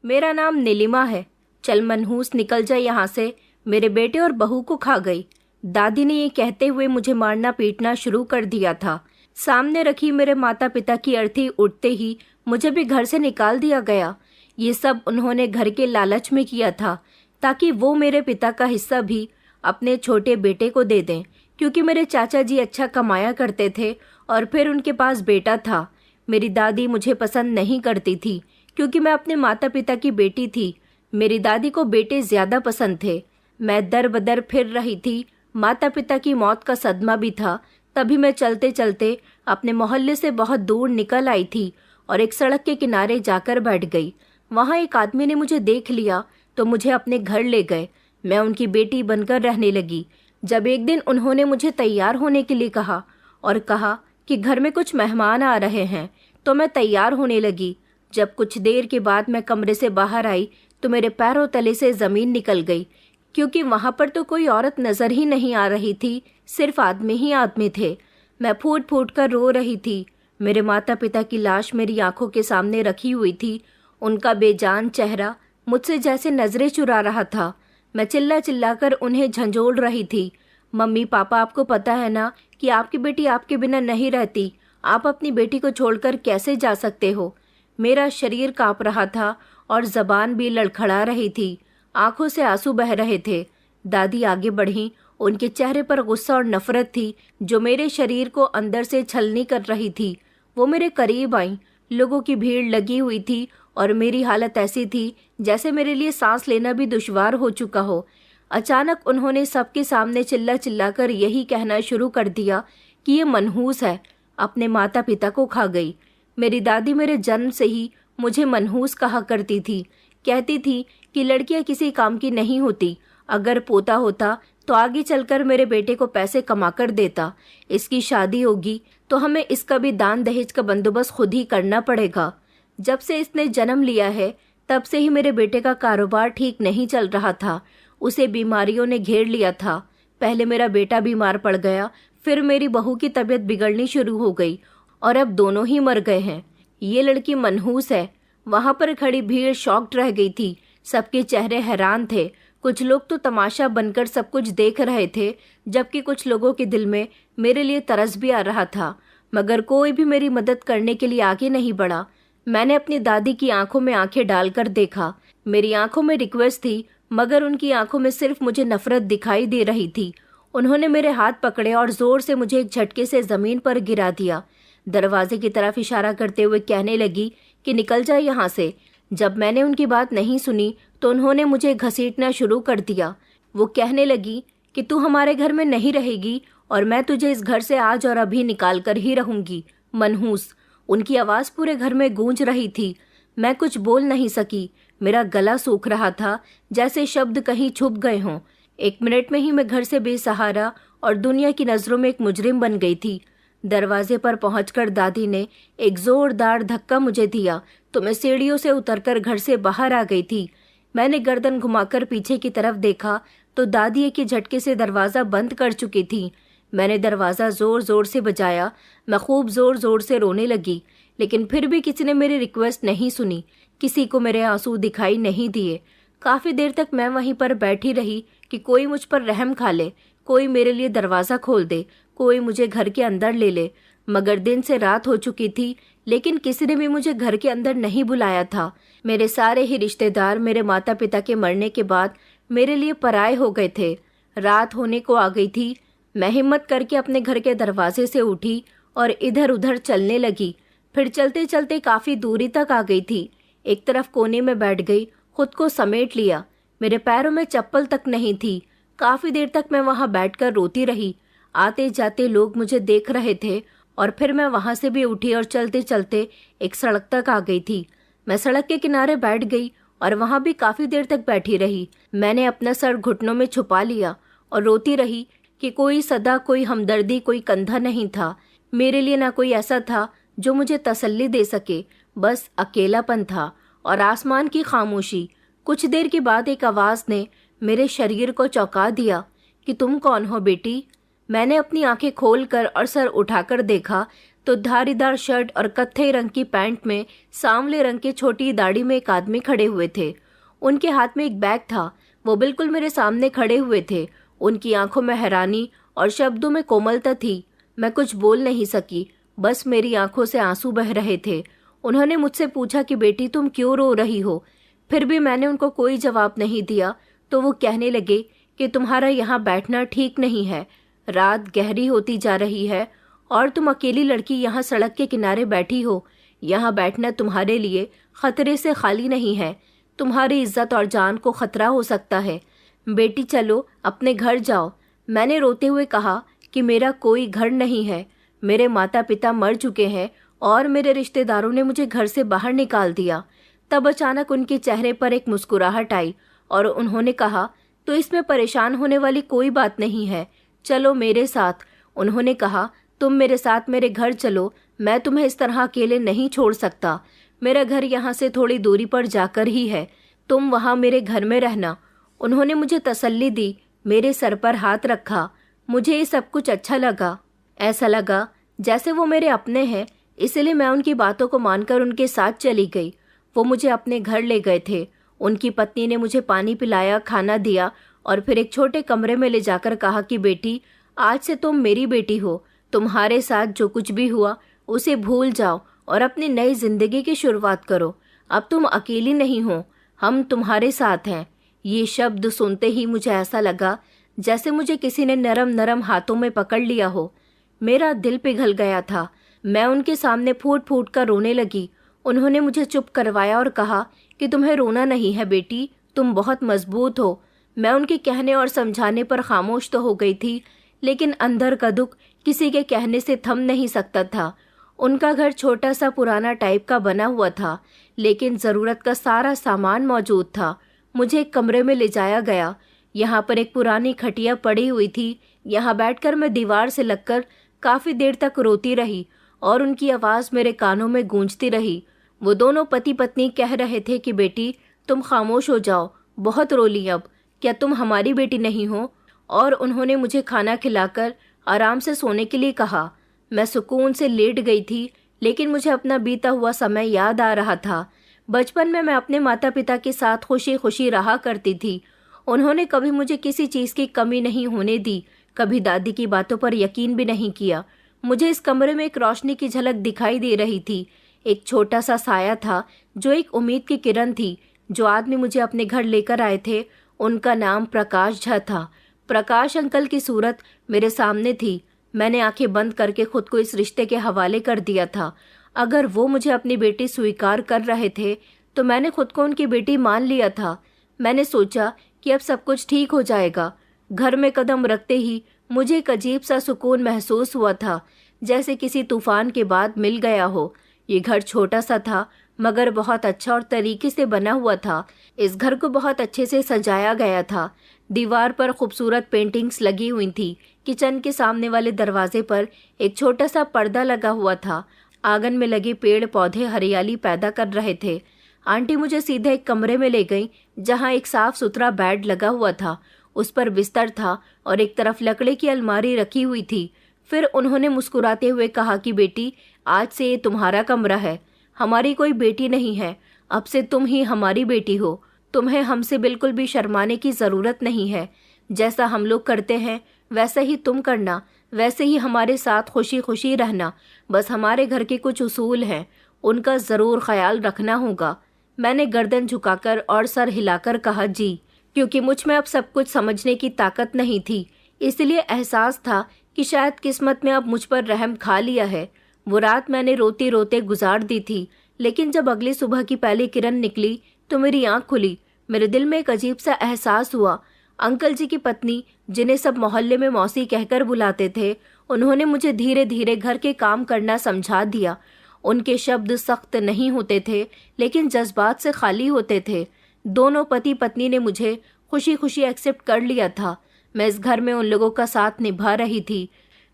मेरा नाम नीलिमा है। चल मनहूस निकल जा यहाँ से, मेरे बेटे और बहू को खा गई। दादी ने ये कहते हुए मुझे मारना पीटना शुरू कर दिया था। सामने रखी मेरे माता पिता की अर्थी उठते ही मुझे भी घर से निकाल दिया गया। ये सब उन्होंने घर के लालच में किया था ताकि वो मेरे पिता का हिस्सा भी अपने छोटे बेटे को दे दें, क्योंकि मेरे चाचा जी अच्छा कमाया करते थे और फिर उनके पास बेटा था। मेरी दादी मुझे पसंद नहीं करती थी क्योंकि मैं अपने माता पिता की बेटी थी। मेरी दादी को बेटे ज्यादा पसंद थे। मैं दर बदर फिर रही थी। माता पिता की मौत का सदमा भी था। तभी मैं चलते चलते अपने मोहल्ले से बहुत दूर निकल आई थी और एक सड़क के किनारे जाकर बैठ गई। वहां एक आदमी ने मुझे देख लिया तो मुझे अपने घर ले गए। मैं उनकी बेटी बनकर रहने लगी। जब एक दिन उन्होंने मुझे तैयार होने के लिए कहा और कहा कि घर में कुछ मेहमान आ रहे हैं, तो मैं तैयार होने लगी। जब कुछ देर के बाद मैं कमरे से बाहर आई तो मेरे पैरों तले से जमीन निकल गई, क्योंकि वहां पर तो कोई औरत नजर ही नहीं आ रही थी, सिर्फ आदमी ही आदमी थे। मैं फूट फूट कर रो रही थी। मेरे माता पिता की लाश मेरी आंखों के सामने रखी हुई थी। उनका बेजान चेहरा मुझसे जैसे नजरें चुरा रहा था। मैं चिल्ला चिल्ला कर उन्हें झंझोड़ रही थी। मम्मी पापा, आपको पता है ना कि आपकी बेटी आपके बिना नहीं रहती। आप अपनी बेटी को छोड़कर कैसे जा सकते हो। मेरा शरीर कांप रहा था और जबान भी लड़खड़ा रही थी। आंखों से आंसू बह रहे थे। दादी आगे बढ़ी। उनके चेहरे पर गुस्सा और नफरत थी जो मेरे शरीर को अंदर से छलनी कर रही थी। वो मेरे करीब आईं। लोगों की भीड़ लगी हुई थी और मेरी हालत ऐसी थी जैसे मेरे लिए सांस लेना भी दुश्वार हो चुका हो। अचानक उन्होंने सबके सामने चिल्ला चिल्ला कर यही कहना शुरू कर दिया कि ये मनहूस है, अपने माता पिता को खा गई। मेरी दादी मेरे जन्म से ही मुझे मनहूस कहा करती थी। कहती थी कि लड़कियां किसी काम की नहीं होती। अगर पोता होता तो आगे चलकर मेरे बेटे को पैसे कमा कर देता। इसकी शादी होगी तो हमें इसका भी दान दहेज का बंदोबस्त खुद ही करना पड़ेगा। जब से इसने जन्म लिया है तब से ही मेरे बेटे का कारोबार ठीक नहीं चल रहा था। उसे बीमारियों ने घेर लिया था। पहले मेरा बेटा बीमार पड़ गया, फिर मेरी बहू की तबीयत बिगड़नी शुरू हो गई और अब दोनों ही मर गए हैं। ये लड़की मनहूस है। वहां पर खड़ी भीड़ शॉक्ड रह गई थी। सबके चेहरे हैरान थे। कुछ लोग तो तमाशा बनकर सब कुछ देख रहे थे, जबकि कुछ लोगों के दिल में मेरे लिए तरस भी आ रहा था, मगर कोई भी मेरी मदद करने के लिए आगे नहीं बढ़ा। मैंने अपनी दादी की आंखों में आंखें डालकर देखा। मेरी आंखों में रिक्वेस्ट थी, मगर उनकी आंखों में सिर्फ मुझे नफरत दिखाई दे रही थी। उन्होंने मेरे हाथ पकड़े और जोर से मुझे एक झटके से जमीन पर गिरा दिया। दरवाजे की तरफ इशारा करते हुए कहने लगी कि निकल जाए यहाँ से। जब मैंने उनकी बात नहीं सुनी तो उन्होंने मुझे घसीटना शुरू कर दिया। वो कहने लगी कि तू हमारे घर में नहीं रहेगी और मैं तुझे इस घर से आज और अभी निकाल कर ही रहूंगी, मनहूस। उनकी आवाज पूरे घर में गूंज रही थी। मैं कुछ बोल नहीं सकी। मेरा गला सूख रहा था, जैसे शब्द कहीं छुप गए हों। 1 मिनट में ही मैं घर से बेसहारा और दुनिया की नजरों में एक मुजरिम बन गई थी। दरवाजे पर पहुंचकर दादी ने एक जोरदार धक्का मुझे दिया तो मैं सीढ़ियों से उतरकर घर से बाहर आ गई थी। मैंने गर्दन घुमाकर पीछे की तरफ देखा तो दादी एक ही झटके से दरवाजा बंद कर चुकी थी। मैंने दरवाजा जोर जोर से बजाया। मैं खूब जोर जोर से रोने लगी, लेकिन फिर भी किसी ने मेरी रिक्वेस्ट नहीं सुनी। किसी को मेरे आंसू दिखाई नहीं दिए। काफी देर तक मैं वहीं पर बैठी रही कि कोई मुझ पर रहम खा ले, कोई मेरे लिए दरवाजा खोल दे, कोई मुझे घर के अंदर ले ले। मगर दिन से रात हो चुकी थी, लेकिन किसी ने भी मुझे घर के अंदर नहीं बुलाया था। मेरे सारे ही रिश्तेदार मेरे माता पिता के मरने के बाद मेरे लिए पराये हो गए थे। रात होने को आ गई थी। मैं हिम्मत करके अपने घर के दरवाजे से उठी और इधर उधर चलने लगी। फिर चलते चलते काफी दूरी तक आ गई थी। एक तरफ कोने में बैठ गई, खुद को समेट लिया। मेरे पैरों में चप्पल तक नहीं थी। काफी देर तक मैं वहां बैठकर रोती रही। आते जाते लोग मुझे देख रहे थे और फिर मैं वहां से भी उठी और चलते चलते एक सड़क तक आ गई थी। मैं सड़क के किनारे बैठ गई और वहां भी काफी देर तक बैठी रही। मैंने अपना सर घुटनों में छुपा लिया और रोती रही कि कोई सदा, कोई हमदर्दी, कोई कंधा नहीं था। मेरे लिए ना कोई ऐसा था जो मुझे तसल्ली दे सके, बस अकेलापन था और आसमान की खामोशी। कुछ देर के बाद एक आवाज ने मेरे शरीर को चौंका दिया कि तुम कौन हो बेटी। मैंने अपनी आंखें खोलकर और सर उठाकर देखा तो धारीदार शर्ट और कत्थई रंग की पैंट में सांवले रंग के छोटी दाढ़ी में एक आदमी खड़े हुए थे। उनके हाथ में एक बैग था। वो बिल्कुल मेरे सामने खड़े हुए थे। उनकी आंखों में हैरानी और शब्दों में कोमलता थी। मैं कुछ बोल नहीं सकी, बस मेरी आंखों से आंसू बह रहे थे। उन्होंने मुझसे पूछा कि बेटी तुम क्यों रो रही हो। फिर भी मैंने उनको कोई जवाब नहीं दिया। तो वो कहने लगे कि तुम्हारा यहाँ बैठना ठीक नहीं है। रात गहरी होती जा रही है और तुम अकेली लड़की यहाँ सड़क के किनारे बैठी हो। यहाँ बैठना तुम्हारे लिए खतरे से खाली नहीं है। तुम्हारी इज्जत और जान को खतरा हो सकता है। बेटी चलो अपने घर जाओ। मैंने रोते हुए कहा कि मेरा कोई घर नहीं है। मेरे माता पिता मर चुके हैं और मेरे रिश्तेदारों ने मुझे घर से बाहर निकाल दिया। तब अचानक उनके चेहरे पर एक मुस्कुराहट आई और उन्होंने कहा, तो इसमें परेशान होने वाली कोई बात नहीं है, चलो मेरे साथ। उन्होंने कहा, तुम मेरे साथ मेरे घर चलो, मैं तुम्हें इस तरह अकेले नहीं छोड़ सकता। मेरा घर यहाँ से थोड़ी दूरी पर जाकर ही है, तुम वहाँ मेरे घर में रहना। उन्होंने मुझे तसल्ली दी, मेरे सर पर हाथ रखा। मुझे ये सब कुछ अच्छा लगा। ऐसा लगा जैसे वो मेरे अपने हैं, इसलिए मैं उनकी बातों को मानकर उनके साथ चली गई। वो मुझे अपने घर ले गए थे। उनकी पत्नी ने मुझे पानी पिलाया, खाना दिया और फिर एक छोटे कमरे में ले जाकर कहा कि बेटी आज से तुम मेरी बेटी हो। तुम्हारे साथ जो कुछ भी हुआ उसे भूल जाओ और अपनी नई जिंदगी की शुरुआत करो। अब तुम अकेली नहीं हो, हम तुम्हारे साथ हैं। ये शब्द सुनते ही मुझे ऐसा लगा जैसे मुझे किसी ने नरम नरम हाथों में पकड़ लिया हो। मेरा दिल पिघल गया था। मैं उनके सामने फूट फूट कर रोने लगी। उन्होंने मुझे चुप करवाया और कहा कि तुम्हें रोना नहीं है बेटी, तुम बहुत मजबूत हो। मैं उनके कहने और समझाने पर खामोश तो हो गई थी, लेकिन अंदर का दुख किसी के कहने से थम नहीं सकता था। उनका घर छोटा सा पुराना टाइप का बना हुआ था, लेकिन ज़रूरत का सारा सामान मौजूद था। मुझे एक कमरे में ले जाया गया। यहाँ पर एक पुरानी खटिया पड़ी हुई थी। यहाँ बैठकर मैं दीवार से लगकर काफ़ी देर तक रोती रही और उनकी आवाज़ मेरे कानों में गूंजती रही। वो दोनों पति पत्नी कह रहे थे कि बेटी तुम खामोश हो जाओ, बहुत रो ली अब, क्या तुम हमारी बेटी नहीं हो। और उन्होंने मुझे खाना खिलाकर आराम से सोने के लिए कहा। मैं सुकून से लेट गई थी, लेकिन मुझे अपना बीता हुआ समय याद आ रहा था। बचपन में मैं अपने माता पिता के साथ खुशी खुशी रहा करती थी। उन्होंने कभी मुझे किसी चीज़ की कमी नहीं होने दी, कभी दादी की बातों पर यकीन भी नहीं किया। मुझे इस कमरे में एक रोशनी की झलक दिखाई दे रही थी। एक छोटा सा साया था जो एक उम्मीद की किरण थी। जो आदमी मुझे अपने घर लेकर आए थे उनका नाम प्रकाश झा था। प्रकाश अंकल की सूरत मेरे सामने थी। मैंने आंखें बंद करके खुद को इस रिश्ते के हवाले कर दिया था। अगर वो मुझे अपनी बेटी स्वीकार कर रहे थे तो मैंने खुद को उनकी बेटी मान लिया था। मैंने सोचा कि अब सब कुछ ठीक हो जाएगा। घर में कदम रखते ही मुझे एक अजीब सा सुकून महसूस हुआ था, जैसे किसी तूफान के बाद मिल गया हो। ये घर छोटा सा था मगर बहुत अच्छा और तरीके से बना हुआ था। इस घर को बहुत अच्छे से सजाया गया था। दीवार पर खूबसूरत पेंटिंग्स लगी हुई थी। किचन के सामने वाले दरवाजे पर एक छोटा सा पर्दा लगा हुआ था। आंगन में लगे पेड़ पौधे हरियाली पैदा कर रहे थे। आंटी मुझे सीधे एक कमरे में ले गई जहां एक साफ सुथरा बेड लगा हुआ था। उस पर बिस्तर था और एक तरफ लकड़ी की अलमारी रखी हुई थी। फिर उन्होंने मुस्कुराते हुए कहा कि बेटी आज से ये तुम्हारा कमरा है, हमारी कोई बेटी नहीं है, अब से तुम ही हमारी बेटी हो। तुम्हें हमसे बिल्कुल भी शर्माने की ज़रूरत नहीं है। जैसा हम लोग करते हैं वैसा ही तुम करना, वैसे ही हमारे साथ खुशी खुशी रहना। बस हमारे घर के कुछ उसूल हैं, उनका ज़रूर ख्याल रखना होगा। मैंने गर्दन झुकाकर और सर हिलाकर कहा जी, क्योंकि मुझ में अब सब कुछ समझने की ताकत नहीं थी। इसलिए एहसास था कि शायद किस्मत में अब मुझ पर रहम खा लिया है। वो रात मैंने रोते रोते गुजार दी थी, लेकिन जब अगली सुबह की पहली किरण निकली तो मेरी आंख खुली। मेरे दिल में एक अजीब सा एहसास हुआ। अंकल जी की पत्नी, जिन्हें सब मोहल्ले में मौसी कहकर बुलाते थे, उन्होंने मुझे धीरे धीरे घर के काम करना समझा दिया। उनके शब्द सख्त नहीं होते थे, लेकिन जज्बात से खाली होते थे। दोनों पति पत्नी ने मुझे खुशी खुशी एक्सेप्ट कर लिया था। मैं इस घर में उन लोगों का साथ निभा रही थी।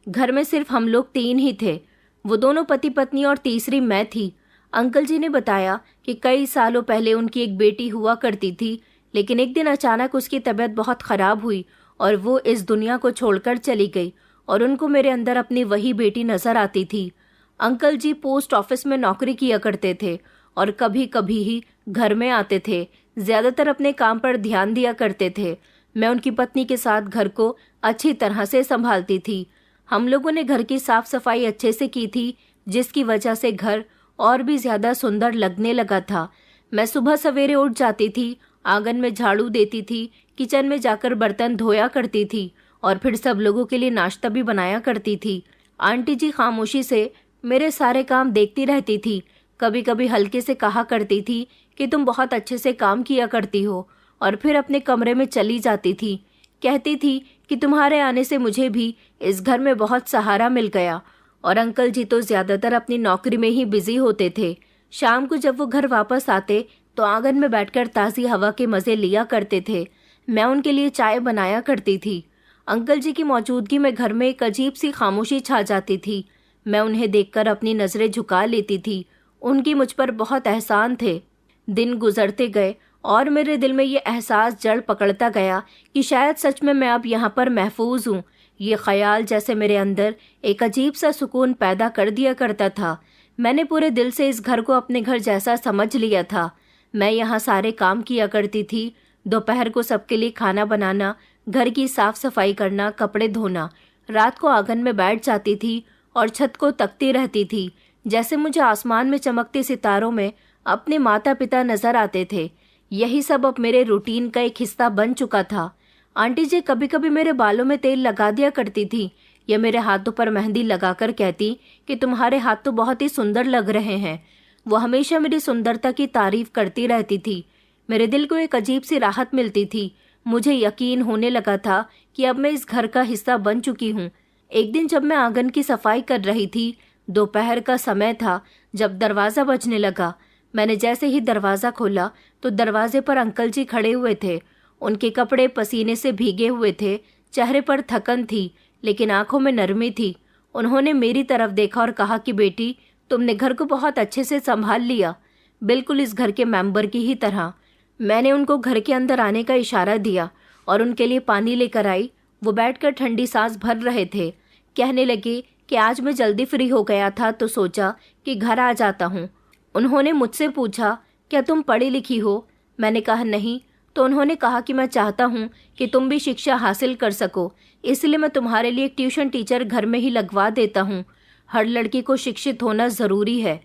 घर में सिर्फ हम लोग 3 ही थे, वो दोनों पति पत्नी और तीसरी मैं थी। अंकल जी ने बताया कि कई सालों पहले उनकी एक बेटी हुआ करती थी, लेकिन एक दिन अचानक उसकी तबीयत बहुत ख़राब हुई और वो इस दुनिया को छोड़कर चली गई और उनको मेरे अंदर अपनी वही बेटी नज़र आती थी। अंकल जी पोस्ट ऑफिस में नौकरी किया करते थे और कभी कभी ही घर में आते थे। ज्यादातर अपने काम पर ध्यान दिया करते थे। मैं उनकी पत्नी के साथ घर को अच्छी तरह से संभालती थी। हम लोगों ने घर की साफ सफाई अच्छे से की थी, जिसकी वजह से घर और भी ज्यादा सुंदर लगने लगा था। मैं सुबह सवेरे उठ जाती थी, आंगन में झाड़ू देती थी, किचन में जाकर बर्तन धोया करती थी और फिर सब लोगों के लिए नाश्ता भी बनाया करती थी। आंटी जी खामोशी से मेरे सारे काम देखती रहती थी। कभी कभी हल्के से कहा करती थी कि तुम बहुत अच्छे से काम किया करती हो, और फिर अपने कमरे में चली जाती थी। कहती थी कि तुम्हारे आने से मुझे भी इस घर में बहुत सहारा मिल गया। और अंकल जी तो ज्यादातर अपनी नौकरी में ही बिजी होते थे। शाम को जब वो घर वापस आते तो आंगन में बैठकर ताज़ी हवा के मजे लिया करते थे। मैं उनके लिए चाय बनाया करती थी। अंकल जी की मौजूदगी में घर में एक अजीब सी खामोशी छा जाती थी। मैं उन्हें देखकर अपनी नजरें झुका लेती थी। उनकी मुझ पर बहुत एहसान थे। दिन गुजरते गए और मेरे दिल में ये एहसास जड़ पकड़ता गया कि शायद सच में मैं अब यहाँ पर महफूज हूँ। ये ख्याल जैसे मेरे अंदर एक अजीब सा सुकून पैदा कर दिया करता था। मैंने पूरे दिल से इस घर को अपने घर जैसा समझ लिया था। मैं यहाँ सारे काम किया करती थी। दोपहर को सबके लिए खाना बनाना, घर की साफ सफाई करना, कपड़े धोना। रात को आंगन में बैठ जाती थी और छत को तकती रहती थी, जैसे मुझे आसमान में चमकते सितारों में अपने माता पिता नजर आते थे। यही सब अब मेरे रूटीन का एक हिस्सा बन चुका था। आंटी जी कभी कभी मेरे बालों में तेल लगा दिया करती थी या मेरे हाथों पर मेहंदी लगाकर कहती कि तुम्हारे हाथ तो बहुत ही सुंदर लग रहे हैं। वो हमेशा मेरी सुंदरता की तारीफ करती रहती थी। मेरे दिल को एक अजीब सी राहत मिलती थी। मुझे यकीन होने लगा था कि अब मैं इस घर का हिस्सा बन चुकी हूँ। एक दिन जब मैं आंगन की सफाई कर रही थी, दोपहर का समय था, जब दरवाज़ा बजने लगा। मैंने जैसे ही दरवाज़ा खोला तो दरवाजे पर अंकल जी खड़े हुए थे। उनके कपड़े पसीने से भीगे हुए थे, चेहरे पर थकन थी, लेकिन आंखों में नरमी थी। उन्होंने मेरी तरफ देखा और कहा कि बेटी, तुमने घर को बहुत अच्छे से संभाल लिया, बिल्कुल इस घर के मेंबर की ही तरह। मैंने उनको घर के अंदर आने का इशारा दिया और उनके लिए पानी लेकर आई। वो बैठकर ठंडी सांस भर रहे थे। कहने लगे कि आज मैं जल्दी फ्री हो गया था तो सोचा कि घर आ जाता हूँ। उन्होंने मुझसे पूछा, क्या तुम पढ़ी लिखी हो? मैंने कहा नहीं। तो उन्होंने कहा कि मैं चाहता हूँ कि तुम भी शिक्षा हासिल कर सको, इसलिए मैं तुम्हारे लिए एक ट्यूशन टीचर घर में ही लगवा देता हूँ। हर लड़की को शिक्षित होना ज़रूरी है।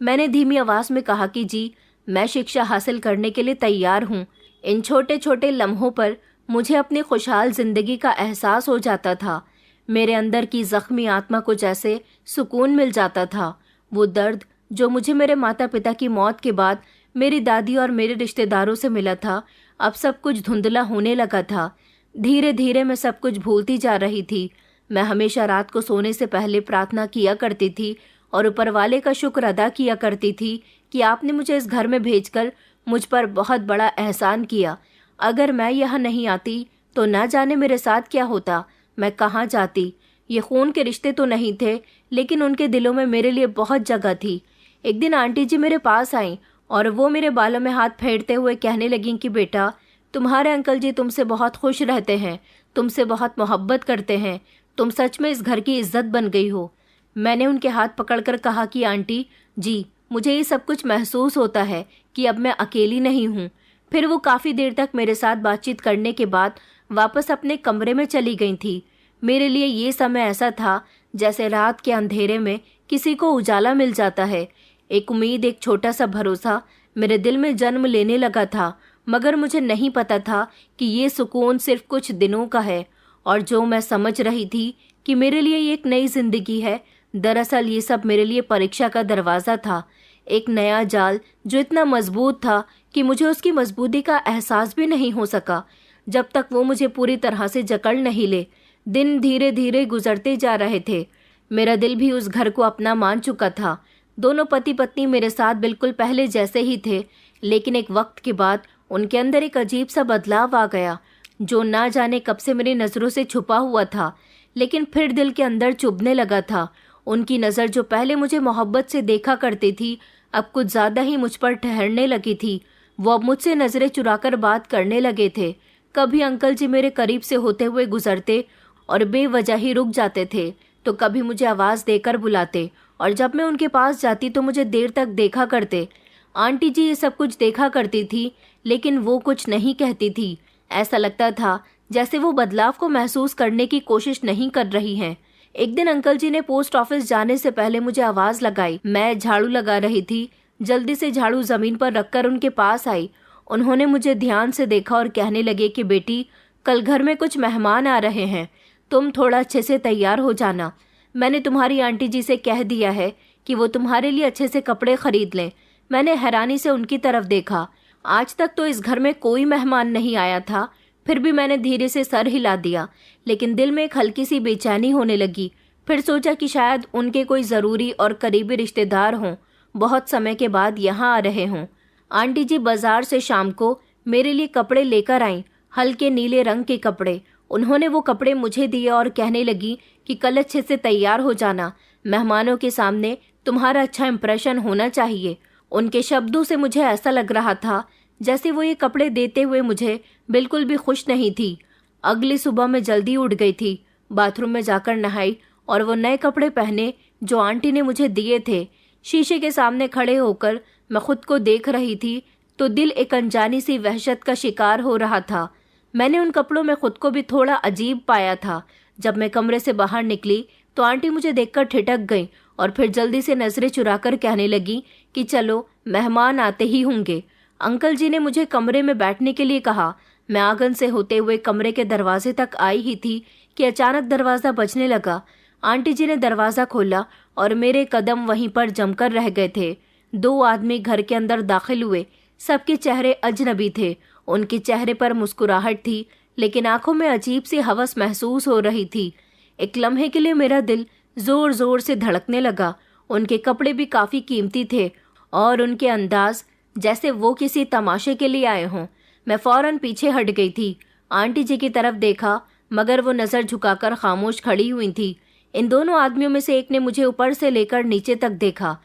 मैंने धीमी आवाज़ में कहा कि जी, मैं शिक्षा हासिल करने के लिए तैयार हूँ। इन छोटे छोटे लम्हों पर मुझे अपनी खुशहाल जिंदगी का एहसास हो जाता था। मेरे अंदर की जख्मी आत्मा को जैसे सुकून मिल जाता था। वो दर्द जो मुझे मेरे माता पिता की मौत के बाद मेरी दादी और मेरे रिश्तेदारों से मिला था, अब सब कुछ धुंधला होने लगा था। धीरे धीरे मैं सब कुछ भूलती जा रही थी। मैं हमेशा रात को सोने से पहले प्रार्थना किया करती थी और ऊपर वाले का शुक्र अदा किया करती थी कि आपने मुझे इस घर में भेजकर मुझ पर बहुत बड़ा एहसान किया। अगर मैं यहाँ नहीं आती तो ना जाने मेरे साथ क्या होता, मैं कहाँ जाती। ये खून के रिश्ते तो नहीं थे, लेकिन उनके दिलों में मेरे लिए बहुत जगह थी। एक दिन आंटी जी मेरे पास आईं और वो मेरे बालों में हाथ फेरते हुए कहने लगीं कि बेटा, तुम्हारे अंकल जी तुमसे बहुत खुश रहते हैं, तुमसे बहुत मोहब्बत करते हैं, तुम सच में इस घर की इज्जत बन गई हो। मैंने उनके हाथ पकड़कर कहा कि आंटी जी, मुझे ये सब कुछ महसूस होता है कि अब मैं अकेली नहीं हूँ। फिर वो काफ़ी देर तक मेरे साथ बातचीत करने के बाद वापस अपने कमरे में चली गई थी। मेरे लिए ये समय ऐसा था जैसे रात के अंधेरे में किसी को उजाला मिल जाता है। एक उम्मीद, एक छोटा सा भरोसा मेरे दिल में जन्म लेने लगा था, मगर मुझे नहीं पता था कि ये सुकून सिर्फ कुछ दिनों का है और जो मैं समझ रही थी कि मेरे लिए ये एक नई जिंदगी है, दरअसल ये सब मेरे लिए परीक्षा का दरवाज़ा था। एक नया जाल जो इतना मजबूत था कि मुझे उसकी मजबूती का एहसास भी नहीं हो सका जब तक वो मुझे पूरी तरह से जकड़ नहीं ले। दिन धीरे धीरे गुजरते जा रहे थे। मेरा दिल भी उस घर को अपना मान चुका था। दोनों पति पत्नी मेरे साथ बिल्कुल पहले जैसे ही थे, लेकिन एक वक्त के बाद उनके अंदर एक अजीब सा बदलाव आ गया जो ना जाने कब से मेरी नज़रों से छुपा हुआ था, लेकिन फिर दिल के अंदर चुभने लगा था। उनकी नज़र जो पहले मुझे मोहब्बत से देखा करती थी, अब कुछ ज़्यादा ही मुझ पर ठहरने लगी थी। वो अब मुझसे नज़रें चुराकर बात करने लगे थे। कभी अंकल जी मेरे करीब से होते हुए गुजरते और बेवजह ही रुक जाते थे, तो कभी मुझे आवाज़ देकर बुलाते और जब मैं उनके पास जाती तो मुझे देर तक देखा करते। आंटी जी ये सब कुछ देखा करती थी, लेकिन वो कुछ नहीं कहती थी। ऐसा लगता था जैसे वो बदलाव को महसूस करने की कोशिश नहीं कर रही हैं। एक दिन अंकल जी ने पोस्ट ऑफिस जाने से पहले मुझे आवाज लगाई। मैं झाड़ू लगा रही थी। जल्दी से झाड़ू जमीन पर रखकर उनके पास आई। उन्होंने मुझे ध्यान से देखा और कहने लगे कि बेटी, कल घर में कुछ मेहमान आ रहे हैं, तुम थोड़ा अच्छे से तैयार हो जाना। मैंने तुम्हारी आंटी जी से कह दिया है कि वो तुम्हारे लिए अच्छे से कपड़े खरीद लें। मैंने हैरानी से उनकी तरफ देखा। आज तक तो इस घर में कोई मेहमान नहीं आया था, फिर भी मैंने धीरे से सर हिला दिया, लेकिन दिल में एक हल्की सी बेचैनी होने लगी। फिर सोचा कि शायद उनके कोई ज़रूरी और करीबी रिश्तेदार हों, बहुत समय के बाद यहाँ आ रहे हों। आंटी जी बाजार से शाम को मेरे लिए कपड़े लेकर आईं, हल्के नीले रंग के कपड़े। उन्होंने वो कपड़े मुझे दिए और कहने लगी कि कल अच्छे से तैयार हो जाना, मेहमानों के सामने तुम्हारा अच्छा इंप्रेशन होना चाहिए। उनके शब्दों से मुझे ऐसा लग रहा था जैसे वो ये कपड़े देते हुए मुझे बिल्कुल भी खुश नहीं थी। अगली सुबह मैं जल्दी उठ गई थी, बाथरूम में जाकर नहाई और वो नए कपड़े पहने जो आंटी ने मुझे दिए थे। शीशे के सामने खड़े होकर मैं खुद को देख रही थी तो दिल एक अनजानी सी वहशत का शिकार हो रहा था। मैंने उन कपड़ों में खुद को भी थोड़ा अजीब पाया था। जब मैं कमरे से बाहर निकली तो आंटी मुझे देखकर ठिठक गई और फिर जल्दी से नजरें चुराकर कहने लगी कि चलो, मेहमान आते ही होंगे। अंकल जी ने मुझे कमरे में बैठने के लिए कहा। मैं आंगन से होते हुए कमरे के दरवाजे तक आई ही थी कि अचानक दरवाज़ा बजने लगा। आंटी जी ने दरवाज़ा खोला और मेरे कदम वहीं पर जमकर रह गए थे। 2 आदमी घर के अंदर दाखिल हुए। सबके चेहरे अजनबी थे। उनके चेहरे पर मुस्कुराहट थी, लेकिन आंखों में अजीब सी हवस महसूस हो रही थी। एक लम्हे के लिए मेरा दिल जोर जोर से धड़कने लगा। उनके कपड़े भी काफ़ी कीमती थे और उनके अंदाज जैसे वो किसी तमाशे के लिए आए हों। मैं फौरन पीछे हट गई थी। आंटी जी की तरफ देखा, मगर वो नज़र झुकाकर खामोश खड़ी हुई थी। इन दोनों आदमियों में से एक ने मुझे ऊपर से लेकर नीचे तक देखा,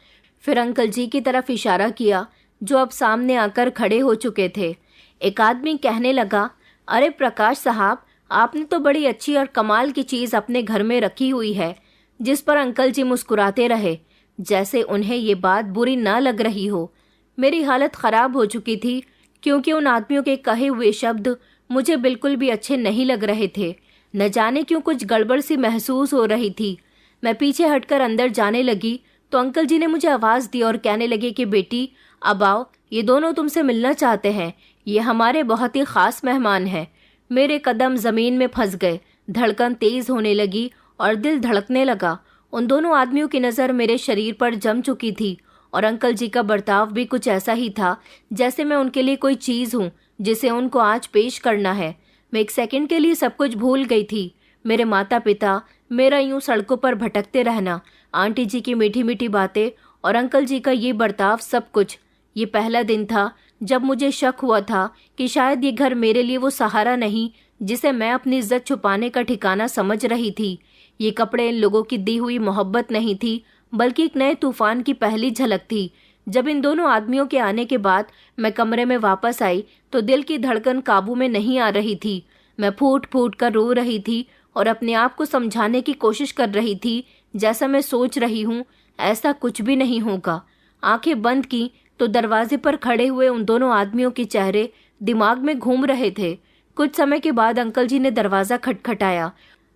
फिर अंकल जी की तरफ इशारा किया जो अब सामने आकर खड़े हो चुके थे। एक आदमी कहने लगा, अरे प्रकाश साहब, आपने तो बड़ी अच्छी और कमाल की चीज़ अपने घर में रखी हुई है। जिस पर अंकल जी मुस्कुराते रहे, जैसे उन्हें ये बात बुरी ना लग रही हो। मेरी हालत ख़राब हो चुकी थी क्योंकि उन आदमियों के कहे हुए शब्द मुझे बिल्कुल भी अच्छे नहीं लग रहे थे। न जाने क्यों कुछ गड़बड़ सी महसूस हो रही थी। मैं पीछे हटकर अंदर जाने लगी तो अंकल जी ने मुझे आवाज़ दी और कहने लगे कि बेटी, अब आओ, ये दोनों तुमसे मिलना चाहते हैं। ये हमारे बहुत ही ख़ास मेहमान हैं। मेरे कदम ज़मीन में फंस गए, धड़कन तेज़ होने लगी और दिल धड़कने लगा। उन दोनों आदमियों की नज़र मेरे शरीर पर जम चुकी थी और अंकल जी का बर्ताव भी कुछ ऐसा ही था जैसे मैं उनके लिए कोई चीज़ हूँ जिसे उनको आज पेश करना है। मैं एक सेकंड के लिए सब कुछ भूल गई थी। मेरे माता पिता, मेरा यूं सड़कों पर भटकते रहना, आंटी जी की मीठी मीठी बातें और अंकल जी का ये बर्ताव, सब कुछ। ये पहला दिन था जब मुझे शक हुआ था कि शायद ये घर मेरे लिए वो सहारा नहीं जिसे मैं अपनी इज्जत छुपाने का ठिकाना समझ रही थी। ये कपड़े इन लोगों की दी हुई मोहब्बत नहीं थी, बल्कि एक नए तूफान की पहली झलक थी। जब इन दोनों आदमियों के आने के बाद मैं कमरे में वापस आई तो दिल की धड़कन काबू में नहीं आ रही थी। मैं फूट फूट कर रो रही थी और अपने आप को समझाने की कोशिश कर रही थी, जैसा मैं सोच रही हूँ ऐसा कुछ भी नहीं होगा। आंखें बंद की तो दरवाजे पर खड़े हुए उन दोनों आदमियों के चेहरे दिमाग में घूम रहे थे। कुछ समय के बाद अंकल जी ने दरवाज़ा खटखटाया।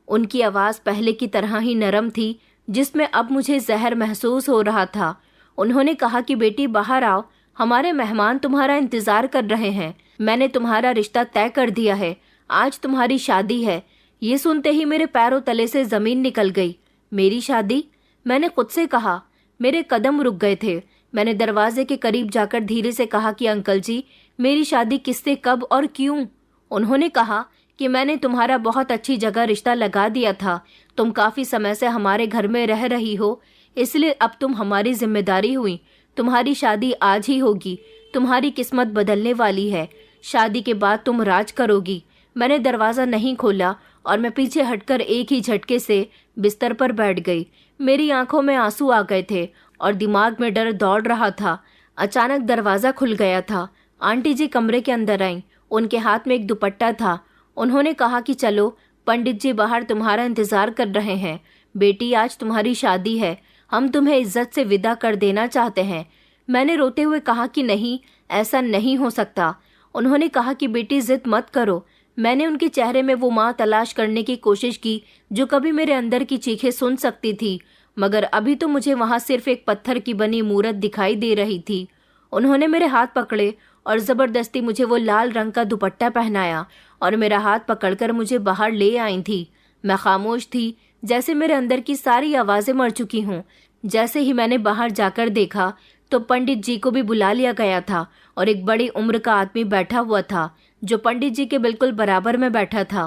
उनकी आवाज़ पहले की तरह ही नरम थी, जिसमें अब मुझे जहर महसूस हो रहा था। उन्होंने कहा कि बेटी, बाहर आओ, हमारे मेहमान तुम्हारा इंतज़ार कर रहे हैं। मैंने तुम्हारा रिश्ता तय कर दिया है, आज तुम्हारी शादी है। ये सुनते ही मेरे पैरों तले से ज़मीन निकल गई। मेरी शादी? मैंने खुद से कहा। मेरे कदम रुक गए थे। मैंने दरवाजे के करीब जाकर धीरे से कहा कि अंकल जी, मेरी शादी किससे, कब और क्यों? उन्होंने कहा कि मैंने तुम्हारा बहुत अच्छी जगह रिश्ता लगा दिया था। तुम काफ़ी समय से हमारे घर में रह रही हो, इसलिए अब तुम हमारी जिम्मेदारी हुई। तुम्हारी शादी आज ही होगी। तुम्हारी किस्मत बदलने वाली है। शादी के बाद तुम राज करोगी। मैंने दरवाज़ा नहीं खोला और मैं पीछे हटकर एक ही झटके से बिस्तर पर बैठ गई। मेरी आंखों में आंसू आ गए थे और दिमाग में डर दौड़ रहा था। अचानक दरवाज़ा खुल गया था। आंटी जी कमरे के अंदर आईं। उनके हाथ में एक दुपट्टा था। उन्होंने कहा कि चलो, पंडित जी बाहर तुम्हारा इंतज़ार कर रहे हैं। बेटी, आज तुम्हारी शादी है। हम तुम्हें इज्जत से विदा कर देना चाहते हैं। मैंने रोते हुए कहा कि नहीं, ऐसा नहीं हो सकता। उन्होंने कहा कि बेटी जिद मत करो। मैंने उनके चेहरे में वो माँ तलाश करने की कोशिश की जो कभी मेरे अंदर की चीखें सुन सकती थी, मगर अभी तो मुझे वहाँ सिर्फ एक पत्थर की बनी मूरत दिखाई दे रही थी। उन्होंने मेरे हाथ पकड़े और ज़बरदस्ती मुझे वो लाल रंग का दुपट्टा पहनाया और मेरा हाथ पकड़कर मुझे बाहर ले आई थी। मैं खामोश थी, जैसे मेरे अंदर की सारी आवाज़ें मर चुकी हों। जैसे ही मैंने बाहर जाकर देखा तो पंडित जी को भी बुला लिया गया था और एक बड़ी उम्र का आदमी बैठा हुआ था जो पंडित जी के बिल्कुल बराबर में बैठा था।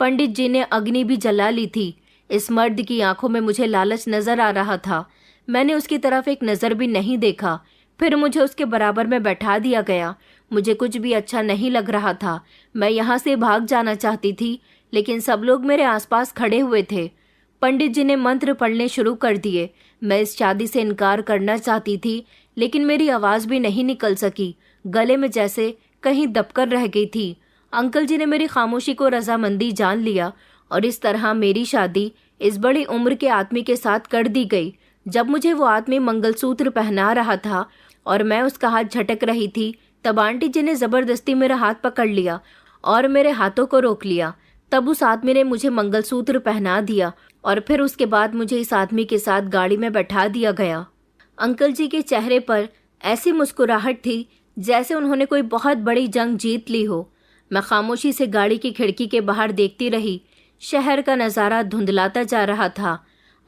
पंडित जी ने अग्नि भी जला ली थी। इस मर्द की आंखों में मुझे लालच नजर आ रहा था। मैंने उसकी तरफ एक नज़र भी नहीं देखा। फिर मुझे उसके बराबर में बैठा दिया गया। मुझे कुछ भी अच्छा नहीं लग रहा था। मैं यहाँ से भाग जाना चाहती थी, लेकिन सब लोग मेरे आसपास खड़े हुए थे। पंडित जी ने मंत्र पढ़ने शुरू कर दिए। मैं इस शादी से इनकार करना चाहती थी, लेकिन मेरी आवाज़ भी नहीं निकल सकी। गले में जैसे कहीं दबकर रह गई थी। अंकल जी ने मेरी खामोशी को रजामंदी जान लिया और इस तरह मेरी शादी इस बड़ी उम्र के आदमी के साथ कर दी गई। जब मुझे वो आदमी मंगलसूत्र पहना रहा था और मैं उसका हाथ झटक रही थी, तब आंटी जी ने ज़बरदस्ती मेरा हाथ पकड़ लिया और मेरे हाथों को रोक लिया। तब उस आदमी ने मुझे मंगलसूत्र पहना दिया और फिर उसके बाद मुझे इस आदमी के साथ गाड़ी में बैठा दिया गया। अंकल जी के चेहरे पर ऐसी मुस्कुराहट थी जैसे उन्होंने कोई बहुत बड़ी जंग जीत ली हो। मैं खामोशी से गाड़ी की खिड़की के बाहर देखती रही। शहर का नज़ारा धुंधलाता जा रहा था।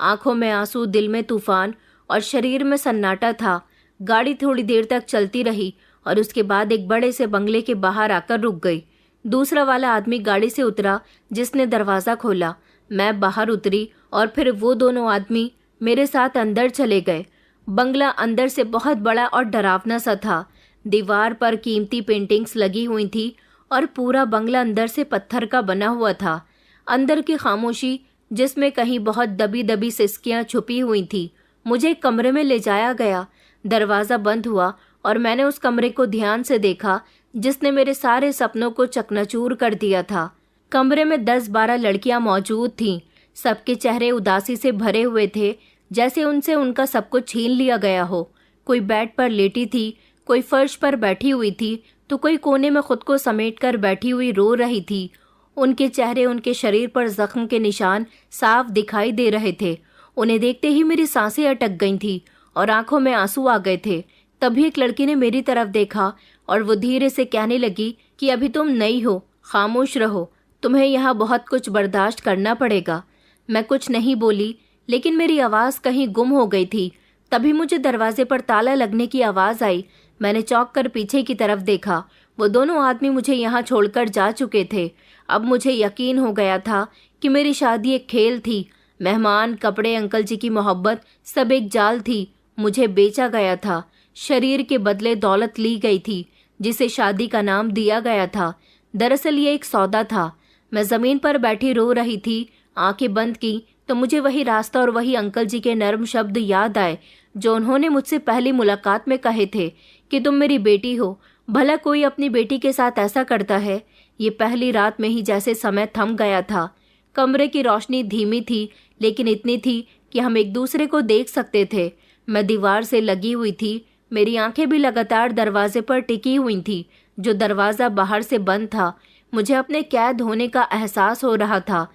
आंखों में आंसू, दिल में तूफान और शरीर में सन्नाटा था। गाड़ी थोड़ी देर तक चलती रही और उसके बाद एक बड़े से बंगले के बाहर आकर रुक गई। दूसरा वाला आदमी गाड़ी से उतरा जिसने दरवाज़ा खोला। मैं बाहर उतरी और फिर वो दोनों आदमी मेरे साथ अंदर चले गए। बंगला अंदर से बहुत बड़ा और डरावना सा था। दीवार पर कीमती पेंटिंग्स लगी हुई थी और पूरा बंगला अंदर से पत्थर का बना हुआ था। अंदर की खामोशी, जिसमें कहीं बहुत दबी दबी सिसकियां छुपी हुई थी। मुझे एक कमरे में ले जाया गया। दरवाज़ा बंद हुआ और मैंने उस कमरे को ध्यान से देखा जिसने मेरे सारे सपनों को चकनाचूर कर दिया था। कमरे में 10-12 लड़कियां मौजूद थीं। सबके चेहरे उदासी से भरे हुए थे, जैसे उनसे उनका सब कुछ छीन लिया गया हो। कोई बेड पर लेटी थी, कोई फर्श पर बैठी हुई थी, तो कोई कोने में खुद को समेटकर बैठी हुई रो रही थी। उनके चेहरे, उनके शरीर पर जख्म के निशान साफ दिखाई दे रहे थे। उन्हें देखते ही मेरी सांसें अटक गई थी और आंखों में आंसू आ गए थे। तभी एक लड़की ने मेरी तरफ देखा और वो धीरे से कहने लगी कि अभी तुम नई हो, खामोश रहो, तुम्हें यहाँ बहुत कुछ बर्दाश्त करना पड़ेगा। मैं कुछ नहीं बोली, लेकिन मेरी आवाज़ कहीं गुम हो गई थी। तभी मुझे दरवाजे पर ताला लगने की आवाज़ आई। मैंने चौंक कर पीछे की तरफ देखा। वो दोनों आदमी मुझे यहाँ छोड़कर जा चुके थे। अब मुझे यकीन हो गया था कि मेरी शादी एक खेल थी। मेहमान, कपड़े, अंकल जी की मोहब्बत सब एक जाल थी। मुझे बेचा गया था। शरीर के बदले दौलत ली गई थी जिसे शादी का नाम दिया गया था। दरअसल ये एक सौदा था। मैं ज़मीन पर बैठी रो रही थी। आंखें बंद की तो मुझे वही रास्ता और वही अंकल जी के नर्म शब्द याद आए जो उन्होंने मुझसे पहली मुलाकात में कहे थे कि तुम मेरी बेटी हो। भला कोई अपनी बेटी के साथ ऐसा करता है? ये पहली रात में ही जैसे समय थम गया था। कमरे की रोशनी धीमी थी, लेकिन इतनी थी कि हम एक दूसरे को देख सकते थे। मैं दीवार से लगी हुई थी। मेरी आंखें भी लगातार दरवाजे पर टिकी हुई थी, जो दरवाज़ा बाहर से बंद था। मुझे अपने कैद होने का एहसास हो रहा था।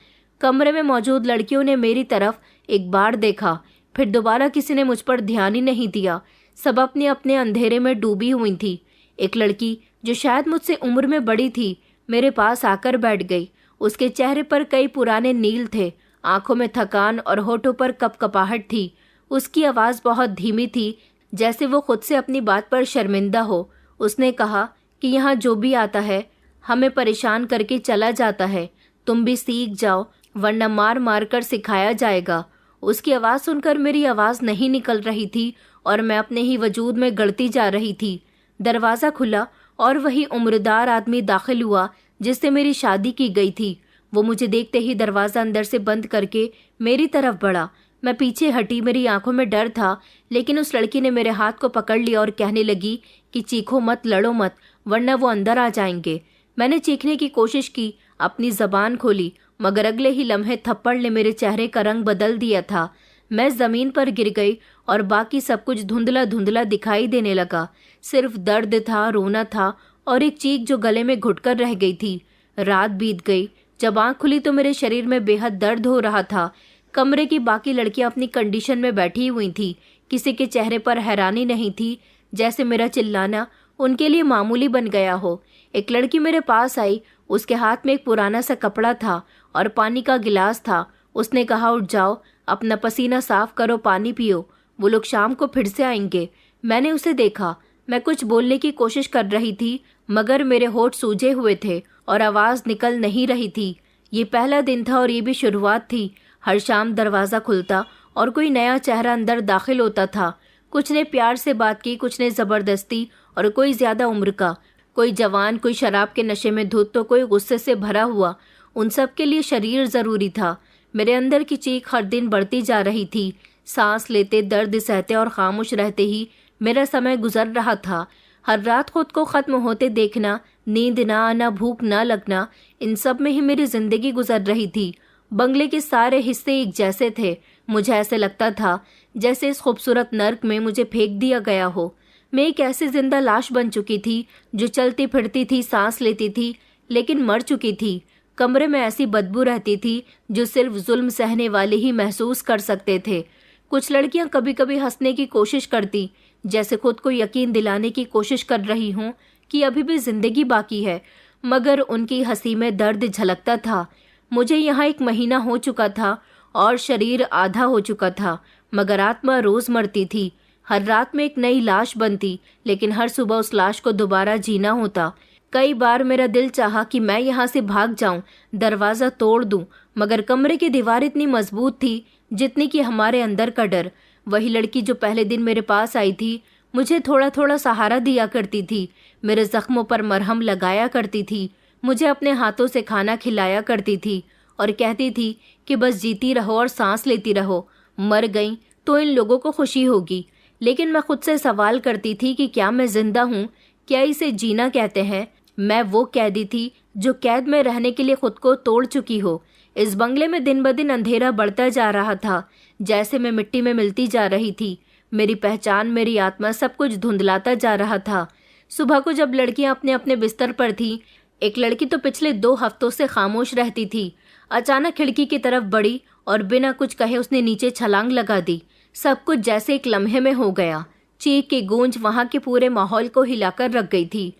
कमरे में मौजूद लड़कियों ने मेरी तरफ एक बार देखा, फिर दोबारा किसी ने मुझ पर ध्यान ही नहीं दिया। सब अपने अपने अंधेरे में डूबी हुई थी। एक लड़की, जो शायद मुझसे उम्र में बड़ी थी, मेरे पास आकर बैठ गई। उसके चेहरे पर कई पुराने नील थे, आंखों में थकान और होठों पर कपकपाहट थी। उसकी आवाज़ बहुत धीमी थी, जैसे वो खुद से अपनी बात पर शर्मिंदा हो। उसने कहा कि यहाँ जो भी आता है हमें परेशान करके चला जाता है। तुम भी सीख जाओ, वरना मार मार कर सिखाया जाएगा। उसकी आवाज़ सुनकर मेरी आवाज़ नहीं निकल रही थी और मैं अपने ही वजूद में गड़ती जा रही थी। दरवाज़ा खुला और वही उम्रदार आदमी दाखिल हुआ जिससे मेरी शादी की गई थी। वो मुझे देखते ही दरवाज़ा अंदर से बंद करके मेरी तरफ बढ़ा। मैं पीछे हटी। मेरी आंखों में डर था, लेकिन उस लड़की ने मेरे हाथ को पकड़ लिया और कहने लगी कि चीखो मत, लड़ो मत, वरना वो अंदर आ जाएंगे। मैंने चीखने की कोशिश की, अपनी जबान खोली, मगर अगले ही लम्हे थप्पड़ ने मेरे चेहरे का रंग बदल दिया था। मैं जमीन पर गिर गई और बाकी सब कुछ धुंधला धुंधला दिखाई देने लगा। सिर्फ दर्द था, रोना था और एक चीख जो गले में घुटकर रह गई थी। रात बीत गई। जब आंख खुली तो मेरे शरीर में बेहद दर्द हो रहा था। कमरे की बाकी लड़कियां अपनी कंडीशन में बैठी हुई थी। किसी के चेहरे पर हैरानी नहीं थी, जैसे मेरा चिल्लाना उनके लिए मामूली बन गया हो। एक लड़की मेरे पास आई। उसके हाथ में एक पुराना सा कपड़ा था और पानी का गिलास था। उसने कहा, उठ जाओ, अपना पसीना साफ करो, पानी पियो, वो लोग शाम को फिर से आएंगे। मैंने उसे देखा। मैं कुछ बोलने की कोशिश कर रही थी मगर मेरे होंठ सूजे हुए थे और आवाज निकल नहीं रही थी। ये पहला दिन था और ये भी शुरुआत थी। हर शाम दरवाज़ा खुलता और कोई नया चेहरा अंदर दाखिल होता था। कुछ ने प्यार से बात की, कुछ ने ज़बरदस्ती और कोई ज़्यादा उम्र का, कोई जवान, कोई शराब के नशे में धुत तो कोई गुस्से से भरा हुआ। उन सब के लिए शरीर ज़रूरी था। मेरे अंदर की चीख हर दिन बढ़ती जा रही थी। सांस लेते, दर्द सहते और खामोश रहते ही मेरा समय गुजर रहा था। हर रात खुद को ख़त्म होते देखना, नींद ना आना, भूख ना लगना, इन सब में ही मेरी ज़िंदगी गुजर रही थी। बंगले के सारे हिस्से एक जैसे थे। मुझे ऐसे लगता था जैसे इस खूबसूरत नर्क में मुझे फेंक दिया गया हो। मैं एक ऐसी जिंदा लाश बन चुकी थी जो चलती फिरती थी, सांस लेती थी, लेकिन मर चुकी थी। कमरे में ऐसी बदबू रहती थी जो सिर्फ जुल्म सहने वाले ही महसूस कर सकते थे। कुछ लड़कियां कभी कभी हंसने की कोशिश करती, जैसे खुद को यकीन दिलाने की कोशिश कर रही हूं कि अभी भी जिंदगी बाकी है, मगर उनकी हंसी में दर्द झलकता था। मुझे यहाँ 1 महीना हो चुका था और शरीर आधा हो चुका था, मगर आत्मा रोज मरती थी। हर रात में एक नई लाश बनती, लेकिन हर सुबह उस लाश को दोबारा जीना होता। कई बार मेरा दिल चाहा कि मैं यहाँ से भाग जाऊं, दरवाज़ा तोड़ दूं, मगर कमरे की दीवार इतनी मजबूत थी जितनी कि हमारे अंदर का डर। वही लड़की जो पहले दिन मेरे पास आई थी मुझे थोड़ा थोड़ा सहारा दिया करती थी, मेरे जख्मों पर मरहम लगाया करती थी, मुझे अपने हाथों से खाना खिलाया करती थी और कहती थी कि बस जीती रहो और सांस लेती रहो, मर गई तो इन लोगों को खुशी होगी। लेकिन मैं खुद से सवाल करती थी कि क्या मैं जिंदा हूँ? क्या इसे जीना कहते हैं? मैं वो कैदी थी जो कैद में रहने के लिए खुद को तोड़ चुकी हो। इस बंगले में दिन ब दिन अंधेरा बढ़ता जा रहा था, जैसे मैं मिट्टी में मिलती जा रही थी। मेरी पहचान, मेरी आत्मा, सब कुछ धुंधलाता जा रहा था। सुबह को जब लड़कियां अपने अपने बिस्तर पर थीं, एक लड़की तो पिछले 2 हफ्तों से खामोश रहती थी, अचानक खिड़की की तरफ बढ़ी और बिना कुछ कहे उसने नीचे छलांग लगा दी। सब कुछ जैसे एक लम्हे में हो गया। चीख की गूंज वहां के पूरे माहौल को हिलाकर रख गई थी,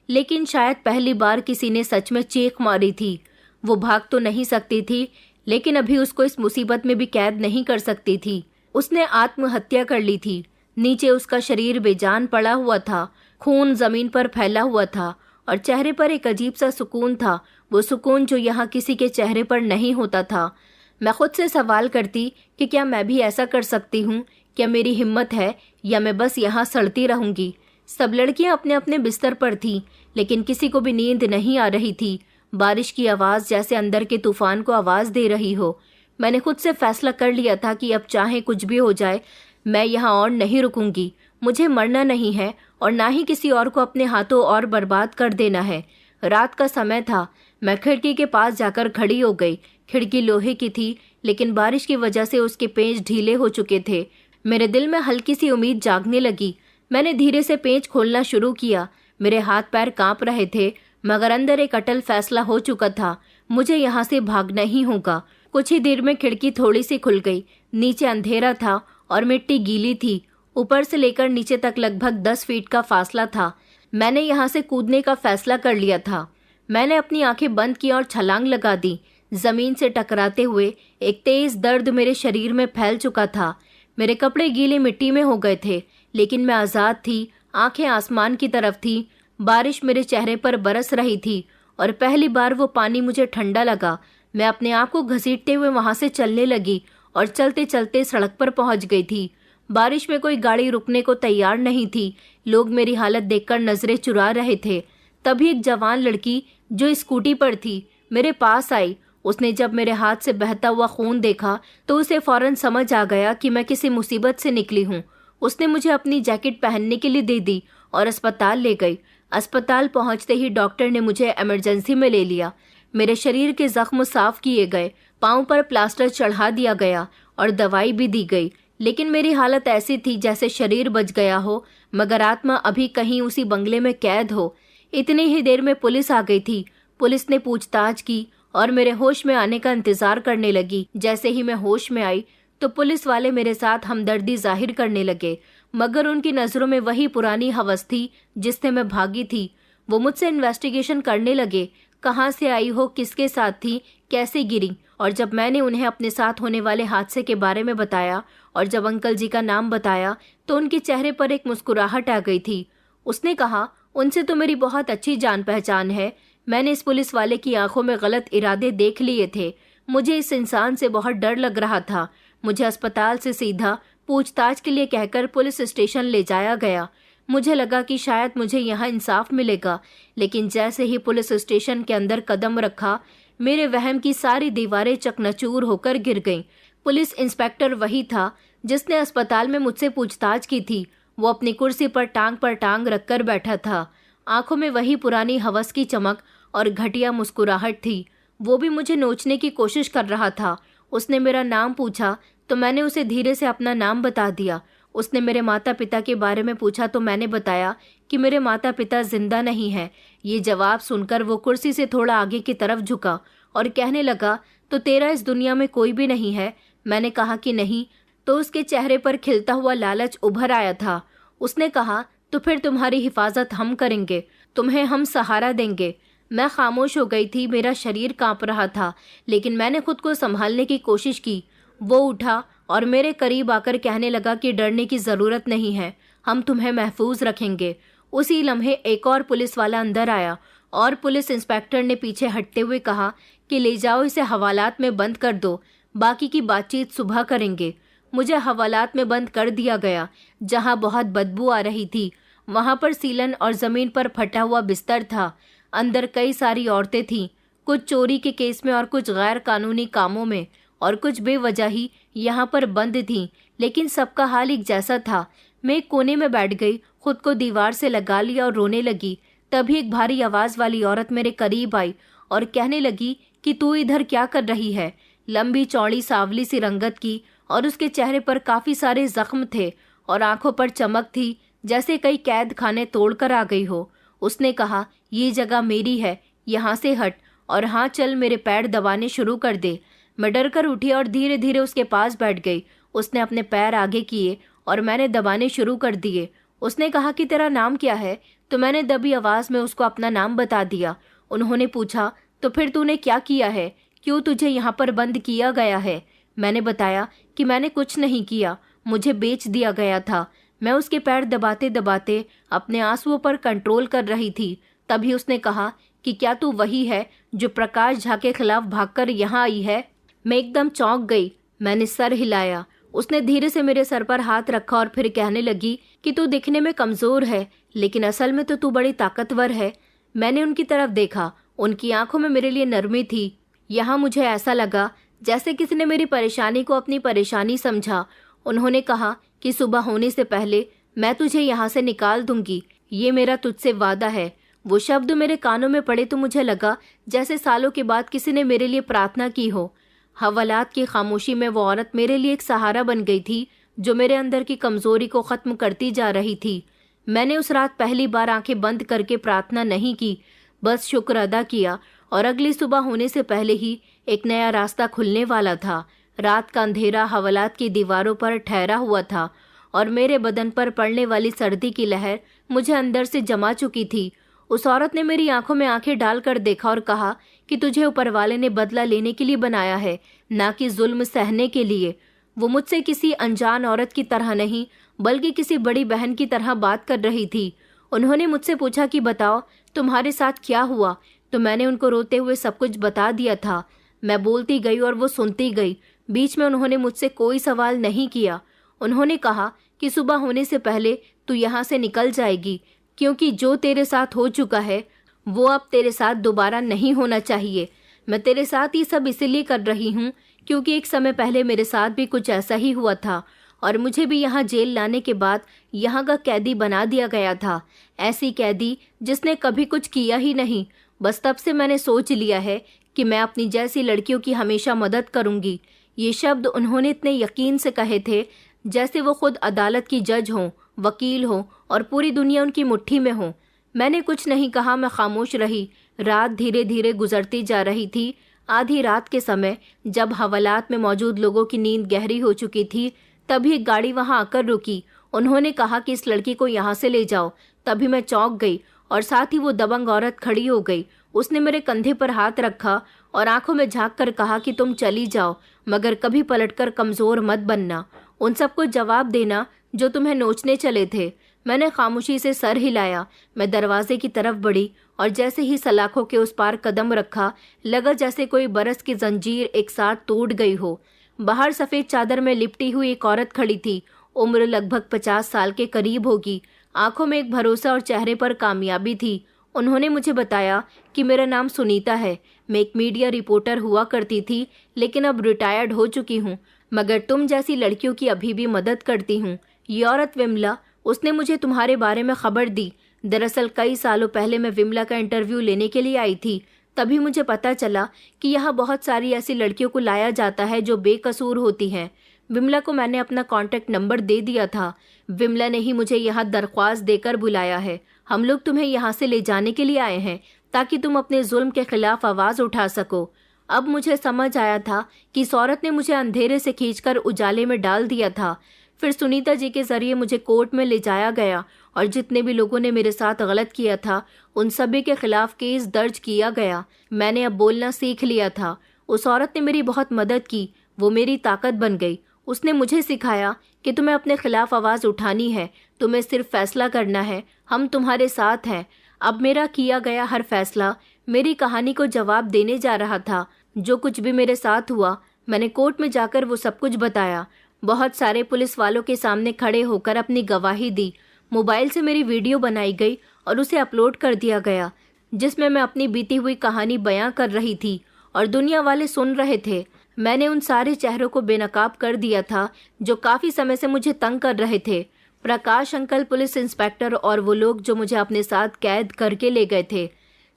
लेकिन शायद पहली बार किसी ने सच में चीख मारी थी। वो भाग तो नहीं सकती थी, लेकिन अभी उसको इस मुसीबत में भी कैद नहीं कर सकती थी। उसने आत्महत्या कर ली थी। नीचे उसका शरीर बेजान पड़ा हुआ था, खून जमीन पर फैला हुआ था और चेहरे पर एक अजीब सा सुकून था, वो सुकून जो यहाँ किसी के चेहरे पर नहीं होता था। मैं खुद से सवाल करती कि क्या मैं भी ऐसा कर सकती हूँ? क्या मेरी हिम्मत है या मैं बस यहाँ सड़ती रहूंगी? सब लड़कियां अपने अपने बिस्तर पर थीं, लेकिन किसी को भी नींद नहीं आ रही थी। बारिश की आवाज़ जैसे अंदर के तूफान को आवाज़ दे रही हो। मैंने खुद से फैसला कर लिया था कि अब चाहे कुछ भी हो जाए, मैं यहाँ और नहीं रुकूंगी। मुझे मरना नहीं है और ना ही किसी और को अपने हाथों और बर्बाद कर देना है। रात का समय था। मैं खिड़की के पास जाकर खड़ी हो गई। खिड़की लोहे की थी, लेकिन बारिश की वजह से उसके पेंच ढीले हो चुके थे। मेरे दिल में हल्की सी उम्मीद जागने लगी। मैंने धीरे से पेंच खोलना शुरू किया। मेरे हाथ पैर कांप रहे थे, मगर अंदर एक अटल फैसला हो चुका था, मुझे यहाँ से भागना ही होगा। कुछ ही देर में खिड़की थोड़ी सी खुल गई। नीचे अंधेरा था और मिट्टी गीली थी। ऊपर से लेकर नीचे तक लगभग 10 फीट का फासला था। मैंने यहाँ से कूदने का फैसला कर लिया था। मैंने अपनी आंखें बंद की और छलांग लगा दी। जमीन से टकराते हुए एक तेज दर्द मेरे शरीर में फैल चुका था। मेरे कपड़े गीले मिट्टी में हो गए थे, लेकिन मैं आज़ाद थी। आंखें आसमान की तरफ थी। बारिश मेरे चेहरे पर बरस रही थी और पहली बार वो पानी मुझे ठंडा लगा। मैं अपने आप को घसीटते हुए वहां से चलने लगी और चलते चलते सड़क पर पहुंच गई थी। बारिश में कोई गाड़ी रुकने को तैयार नहीं थी। लोग मेरी हालत देखकर नजरें चुरा रहे थे। तभी एक जवान लड़की जो स्कूटी पर थी मेरे पास आई। उसने जब मेरे हाथ से बहता हुआ खून देखा तो उसे फौरन समझ आ गया कि मैं किसी मुसीबत से निकली हूँ। उसने मुझे अपनी जैकेट पहनने के लिए दे दी और अस्पताल ले गई। अस्पताल पहुंचते ही डॉक्टर ने मुझे इमरजेंसी में ले लिया। मेरे शरीर के जख्म साफ किए गए, पाँव पर प्लास्टर चढ़ा दिया गया और दवाई भी दी गई, लेकिन मेरी हालत ऐसी थी जैसे शरीर बच गया हो मगर आत्मा अभी कहीं उसी बंगले में कैद हो। इतनी ही देर में पुलिस आ गई थी। पुलिस ने पूछताछ की और मेरे होश में आने का इंतजार करने लगी। जैसे ही मैं होश में आई तो पुलिस वाले मेरे साथ हमदर्दी जाहिर करने लगे, मगर उनकी नज़रों में वही पुरानी हवस थी जिससे मैं भागी थी। वो मुझसे इन्वेस्टिगेशन करने लगे, कहाँ से आई हो, किसके साथ थी, कैसे गिरी। और जब मैंने उन्हें अपने साथ होने वाले हादसे के बारे में बताया और जब अंकल जी का नाम बताया तो उनके चेहरे पर एक मुस्कुराहट आ गई थी। उसने कहा, उनसे तो मेरी बहुत अच्छी जान पहचान है। मैंने इस पुलिस वाले की आंखों में गलत इरादे देख लिए थे। मुझे इस इंसान से बहुत डर लग रहा था। मुझे अस्पताल से सीधा पूछताछ के लिए कहकर पुलिस स्टेशन ले जाया गया। मुझे लगा कि शायद मुझे यहाँ इंसाफ मिलेगा, लेकिन जैसे ही पुलिस स्टेशन के अंदर कदम रखा मेरे वहम की सारी दीवारें चकनाचूर होकर गिर गईं। पुलिस इंस्पेक्टर वही था जिसने अस्पताल में मुझसे पूछताछ की थी। वो अपनी कुर्सी पर टांग रखकर बैठा था। आंखों में वही पुरानी हवस की चमक और घटिया मुस्कुराहट थी। वो भी मुझे नोचने की कोशिश कर रहा था। उसने मेरा नाम पूछा तो मैंने उसे धीरे से अपना नाम बता दिया। उसने मेरे माता पिता के बारे में पूछा तो मैंने बताया कि मेरे माता पिता जिंदा नहीं हैं। ये जवाब सुनकर वो कुर्सी से थोड़ा आगे की तरफ झुका और कहने लगा, तो तेरा इस दुनिया में कोई भी नहीं है? मैंने कहा कि नहीं। तो उसके चेहरे पर खिलता हुआ लालच उभर आया था। उसने कहा, तो फिर तुम्हारी हिफाजत हम करेंगे, तुम्हें हम सहारा देंगे। मैं खामोश हो गई थी। मेरा शरीर कांप रहा था, लेकिन मैंने खुद को संभालने की कोशिश की। वो उठा और मेरे करीब आकर कहने लगा कि डरने की ज़रूरत नहीं है, हम तुम्हें महफूज रखेंगे। उसी लम्हे एक और पुलिस वाला अंदर आया और पुलिस इंस्पेक्टर ने पीछे हटते हुए कहा कि ले जाओ, इसे हवालात में बंद कर दो, बाकी की बातचीत सुबह करेंगे। मुझे हवालात में बंद कर दिया गया, जहां बहुत बदबू आ रही थी। वहां पर सीलन और ज़मीन पर फटा हुआ बिस्तर था। अंदर कई सारी औरतें थीं, कुछ चोरी के केस में और कुछ गैर कानूनी कामों में और कुछ बेवजह ही यहाँ पर बंद थीं, लेकिन सबका हाल एक जैसा था। मैं एक कोने में बैठ गई, खुद को दीवार से लगा लिया और रोने लगी। तभी एक भारी आवाज़ वाली औरत मेरे करीब आई और कहने लगी कि तू इधर क्या कर रही है। लंबी चौड़ी सांवली सी रंगत की और उसके चेहरे पर काफ़ी सारे जख्म थे और आंखों पर चमक थी जैसे कई कैद खाने तोड़ कर आ गई हो। उसने कहा, ये जगह मेरी है, यहाँ से हट और हाँ चल, मेरे पैर दबाने शुरू कर दे। मैं डर कर उठी और धीरे धीरे उसके पास बैठ गई। उसने अपने पैर आगे किए और मैंने दबाने शुरू कर दिए। उसने कहा कि तेरा नाम क्या है? तो मैंने दबी आवाज़ में उसको अपना नाम बता दिया। उन्होंने पूछा, तो फिर तूने क्या किया है, क्यों तुझे यहाँ पर बंद किया गया है? मैंने बताया कि मैंने कुछ नहीं किया, मुझे बेच दिया गया था। मैं उसके पैर दबाते दबाते अपने आंसुओं पर कंट्रोल कर रही थी। तभी उसने कहा कि क्या तू वही है जो प्रकाश झा के खिलाफ भागकर यहाँ आई है? मैं एकदम चौंक गई। मैंने सर हिलाया। उसने धीरे से मेरे सर पर हाथ रखा और फिर कहने लगी कि तू दिखने में कमज़ोर है, लेकिन असल में तो तू बड़ी ताकतवर है। मैंने उनकी तरफ देखा। उनकी आंखों में मेरे लिए नरमी थी। यहाँ मुझे ऐसा लगा जैसे किसी ने मेरी परेशानी को अपनी परेशानी समझा। उन्होंने कहा कि सुबह होने से पहले मैं तुझे यहाँ से निकाल दूंगी, ये मेरा तुझसे वादा है। वो शब्द मेरे कानों में पड़े तो मुझे लगा जैसे सालों के बाद किसी ने मेरे लिए प्रार्थना की हो। हवालात की खामोशी में वो औरत मेरे लिए एक सहारा बन गई थी, जो मेरे अंदर की कमज़ोरी को ख़त्म करती जा रही थी। मैंने उस रात पहली बार आंखें बंद करके प्रार्थना नहीं की, बस शुक्र अदा किया और अगली सुबह होने से पहले ही एक नया रास्ता खुलने वाला था। रात का अंधेरा हवालात की दीवारों पर ठहरा हुआ था और मेरे बदन पर पड़ने वाली सर्दी की लहर मुझे अंदर से जमा चुकी थी। उस औरत ने मेरी आंखों में आंखें डालकर देखा और कहा कि तुझे ऊपर वाले ने बदला लेने के लिए बनाया है, ना कि जुल्म सहने के लिए। वो मुझसे किसी अनजान औरत की तरह नहीं, बल्कि किसी बड़ी बहन की तरह बात कर रही थी। उन्होंने मुझसे पूछा कि बताओ तुम्हारे साथ क्या हुआ, तो मैंने उनको रोते हुए सब कुछ बता दिया था। मैं बोलती गई और वो सुनती गई। बीच में उन्होंने मुझसे कोई सवाल नहीं किया। उन्होंने कहा कि सुबह होने से पहले तू यहाँ से निकल जाएगी, क्योंकि जो तेरे साथ हो चुका है वो अब तेरे साथ दोबारा नहीं होना चाहिए। मैं तेरे साथ ये सब इसलिए कर रही हूँ क्योंकि एक समय पहले मेरे साथ भी कुछ ऐसा ही हुआ था और मुझे भी यहाँ जेल लाने के बाद यहाँ का कैदी बना दिया गया था। ऐसी कैदी जिसने कभी कुछ किया ही नहीं। बस तब से मैंने सोच लिया है कि मैं अपनी जैसी लड़कियों की हमेशा मदद करूँगी। ये शब्द उन्होंने इतने यकीन से कहे थे जैसे वो खुद अदालत की जज हों, वकील हों और पूरी दुनिया उनकी मुट्ठी में हो। मैंने कुछ नहीं कहा, मैं खामोश रही। रात धीरे धीरे गुजरती जा रही थी। आधी रात के समय जब हवालात में मौजूद लोगों की नींद गहरी हो चुकी थी, तभी एक गाड़ी वहां आकर रुकी। उन्होंने कहा कि इस लड़की को यहाँ से ले जाओ। तभी मैं चौंक गई और साथ ही वो दबंग औरत खड़ी हो गई। उसने मेरे कंधे पर हाथ रखा और आंखों में झांक कर कहा कि तुम चली जाओ, मगर कभी पलटकर कमजोर मत बनना। उन सबको जवाब देना जो तुम्हें नोचने चले थे। मैंने खामोशी से सर हिलाया। मैं दरवाजे की तरफ बढ़ी और जैसे ही सलाखों के उस पार कदम रखा, लगा जैसे कोई बरस की जंजीर एक साथ टूट गई हो। बाहर सफेद चादर में लिपटी हुई एक औरत खड़ी थी। उम्र लगभग 50 साल के करीब होगी। आंखों में एक भरोसा और चेहरे पर कामयाबी थी। उन्होंने मुझे बताया कि मेरा नाम सुनीता है। मैं एक मीडिया रिपोर्टर हुआ करती थी, लेकिन अब रिटायर्ड हो चुकी हूँ, मगर तुम जैसी लड़कियों की अभी भी मदद करती हूँ। ये औरत विमला, उसने मुझे तुम्हारे बारे में खबर दी। दरअसल कई सालों पहले मैं विमला का इंटरव्यू लेने के लिए आई थी। तभी मुझे पता चला कि यहाँ बहुत सारी ऐसी लड़कियों को लाया जाता है जो बेकसूर होती हैं। विमला को मैंने अपना कॉन्टैक्ट नंबर दे दिया था। विमला ने ही मुझे यहाँ दरख्वास्त देकर बुलाया है। हम लोग तुम्हें यहाँ से ले जाने के लिए आए हैं ताकि तुम अपने जुल्म के खिलाफ आवाज उठा सको। अब मुझे समझ आया था कि इस औरत ने मुझे अंधेरे से खींचकर उजाले में डाल दिया था। फिर सुनीता जी के जरिए मुझे कोर्ट में ले जाया गया और जितने भी लोगों ने मेरे साथ गलत किया था उन सभी के खिलाफ केस दर्ज किया गया। मैंने अब बोलना सीख लिया था। उस औरत ने मेरी बहुत मदद की। वो मेरी ताकत बन गई। उसने मुझे सिखाया कि तुम्हें अपने खिलाफ आवाज उठानी है, तुम्हें सिर्फ फैसला करना है। हम तुम्हारे साथ हैं। अब मेरा किया गया हर फैसला मेरी कहानी को जवाब देने जा रहा था। जो कुछ भी मेरे साथ हुआ, मैंने कोर्ट में जाकर वो सब कुछ बताया। बहुत सारे पुलिस वालों के सामने खड़े होकर अपनी गवाही दी। मोबाइल से मेरी वीडियो बनाई गई और उसे अपलोड कर दिया गया, जिसमें मैं अपनी बीती हुई कहानी बयां कर रही थी और दुनिया वाले सुन रहे थे। मैंने उन सारे चेहरों को बेनकाब कर दिया था जो काफी समय से मुझे तंग कर रहे थे। प्रकाश अंकल, पुलिस इंस्पेक्टर और वो लोग जो मुझे अपने साथ कैद करके ले गए थे।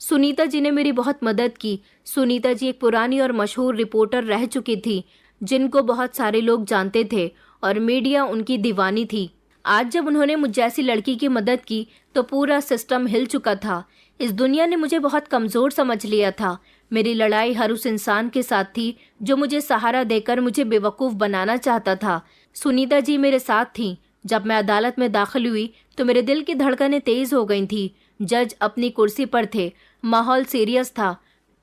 सुनीता जी ने मेरी बहुत मदद की। सुनीता जी एक पुरानी और मशहूर रिपोर्टर रह चुकी थी, जिनको बहुत सारे लोग जानते थे और मीडिया उनकी दीवानी थी। आज जब उन्होंने मुझ जैसी लड़की की मदद की तो पूरा सिस्टम हिल चुका था। इस दुनिया ने मुझे बहुत कमजोर समझ लिया था। मेरी लड़ाई हर उस इंसान के साथ थी जो मुझे सहारा देकर मुझे बेवकूफ़ बनाना चाहता था। सुनीता जी मेरे साथ थीं। जब मैं अदालत में दाखिल हुई तो मेरे दिल की धड़कनें तेज हो गई थी। जज अपनी कुर्सी पर थे। माहौल सीरियस था।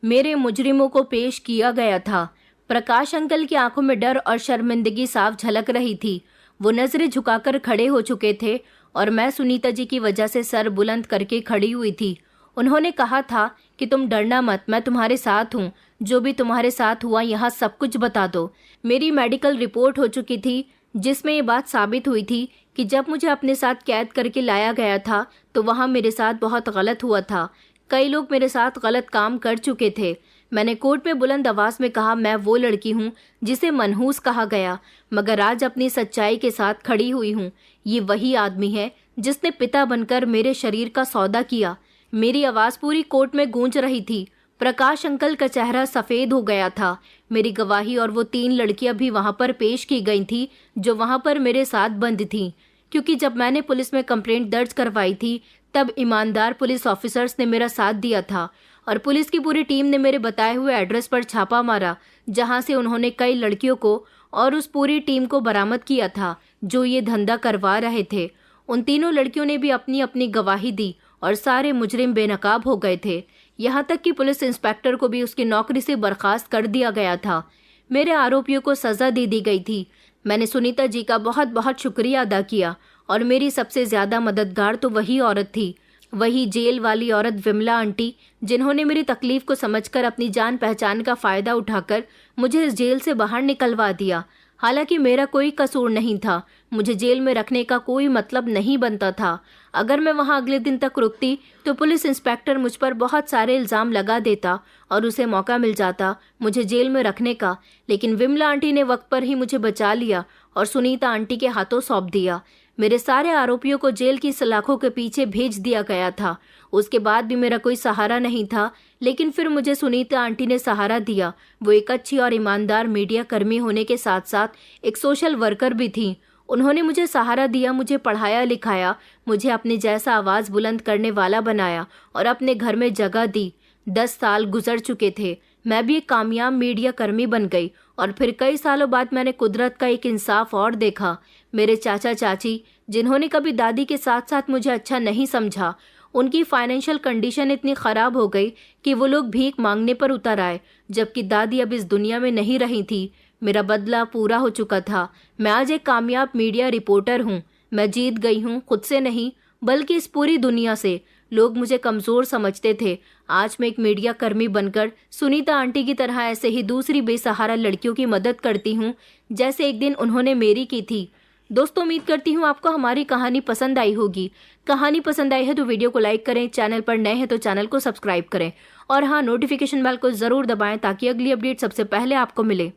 मेरे मुजरिमों को पेश किया गया था। प्रकाश अंकल की आंखों में डर और शर्मिंदगी साफ झलक रही थी। वो नजरें झुकाकर खड़े हो चुके थे और मैं सुनीता जी की वजह से सर बुलंद करके खड़ी हुई थी। उन्होंने कहा था कि तुम डरना मत, मैं तुम्हारे साथ हूँ। जो भी तुम्हारे साथ हुआ यहाँ सब कुछ बता दो। मेरी मेडिकल रिपोर्ट हो चुकी थी जिसमें ये बात साबित हुई थी कि जब मुझे अपने साथ कैद करके लाया गया था तो वहाँ मेरे साथ बहुत गलत हुआ था। कई लोग मेरे साथ गलत काम कर चुके थे। मैंने कोर्ट में बुलंद आवाज में कहा, मैं वो लड़की हूँ जिसे मनहूस कहा गया, मगर आज अपनी सच्चाई के साथ खड़ी हुई हूँ। ये वही आदमी है जिसने पिता बनकर मेरे शरीर का सौदा किया। मेरी आवाज पूरी कोर्ट में गूंज रही थी। प्रकाश अंकल का चेहरा सफेद हो गया था। मेरी गवाही और वो 3 लड़कियां भी वहां पर पेश की गई थी जो वहां पर मेरे साथ बंद थीं, क्योंकि जब मैंने पुलिस में कंप्लेंट दर्ज करवाई थी तब ईमानदार पुलिस ऑफिसर्स ने मेरा साथ दिया था और पुलिस की पूरी टीम ने मेरे बताए हुए एड्रेस पर छापा मारा, जहां से उन्होंने कई लड़कियों को और उस पूरी टीम को बरामद किया था जो ये धंधा करवा रहे थे। उन तीनों लड़कियों ने भी अपनी अपनी गवाही दी और सारे मुजरिम बेनकाब हो गए थे। यहाँ तक कि पुलिस इंस्पेक्टर को भी उसकी नौकरी से बर्खास्त कर दिया गया था। मेरे आरोपियों को सजा दे दी गई थी। मैंने सुनीता जी का बहुत बहुत शुक्रिया अदा किया और मेरी सबसे ज्यादा मददगार तो वही औरत थी, वही जेल वाली औरत विमला आंटी, जिन्होंने मेरी तकलीफ को समझकर अपनी जान पहचान का फायदा उठाकर मुझे इस जेल से बाहर निकलवा दिया। हालांकि मेरा कोई कसूर नहीं था। मुझे जेल में रखने का कोई मतलब नहीं बनता था। अगर मैं वहां अगले दिन तक रुकती तो पुलिस इंस्पेक्टर मुझ पर बहुत सारे इल्जाम लगा देता और उसे मौका मिल जाता मुझे जेल में रखने का। लेकिन विमला आंटी ने वक्त पर ही मुझे बचा लिया और सुनीता आंटी के हाथों सौंप दिया। मेरे सारे आरोपियों को जेल की सलाखों के पीछे भेज दिया गया था। उसके बाद भी मेरा कोई सहारा नहीं था, लेकिन फिर मुझे सुनीता आंटी ने सहारा दिया। वो एक अच्छी और ईमानदार मीडिया कर्मी होने के साथ साथ एक सोशल वर्कर भी थी। उन्होंने मुझे सहारा दिया, मुझे पढ़ाया लिखाया, मुझे अपने जैसा आवाज़ बुलंद करने वाला बनाया और अपने घर में जगह दी। 10 साल गुजर चुके थे, मैं भी एक कामयाब मीडिया कर्मी बन गई और फिर कई सालों बाद मैंने कुदरत का एक इंसाफ और देखा। मेरे चाचा चाची, जिन्होंने कभी दादी के साथ साथ मुझे अच्छा नहीं समझा, उनकी फाइनेंशियल कंडीशन इतनी ख़राब हो गई कि वो लोग भीख मांगने पर उतर आए, जबकि दादी अब इस दुनिया में नहीं रही थी। मेरा बदला पूरा हो चुका था। मैं आज एक कामयाब मीडिया रिपोर्टर हूँ। मैं जीत गई हूँ, खुद से नहीं बल्कि इस पूरी दुनिया से। लोग मुझे कमज़ोर समझते थे, आज मैं एक मीडिया कर्मी बनकर सुनीता आंटी की तरह ऐसे ही दूसरी बेसहारा लड़कियों की मदद करती हूँ, जैसे एक दिन उन्होंने मेरी की थी। दोस्तों, उम्मीद करती हूँ आपको हमारी कहानी पसंद आई होगी। कहानी पसंद आई है तो वीडियो को लाइक करें, चैनल पर नए हैं तो चैनल को सब्सक्राइब करें और हाँ, नोटिफिकेशन बेल को ज़रूर दबाएं ताकि अगली अपडेट सबसे पहले आपको मिले।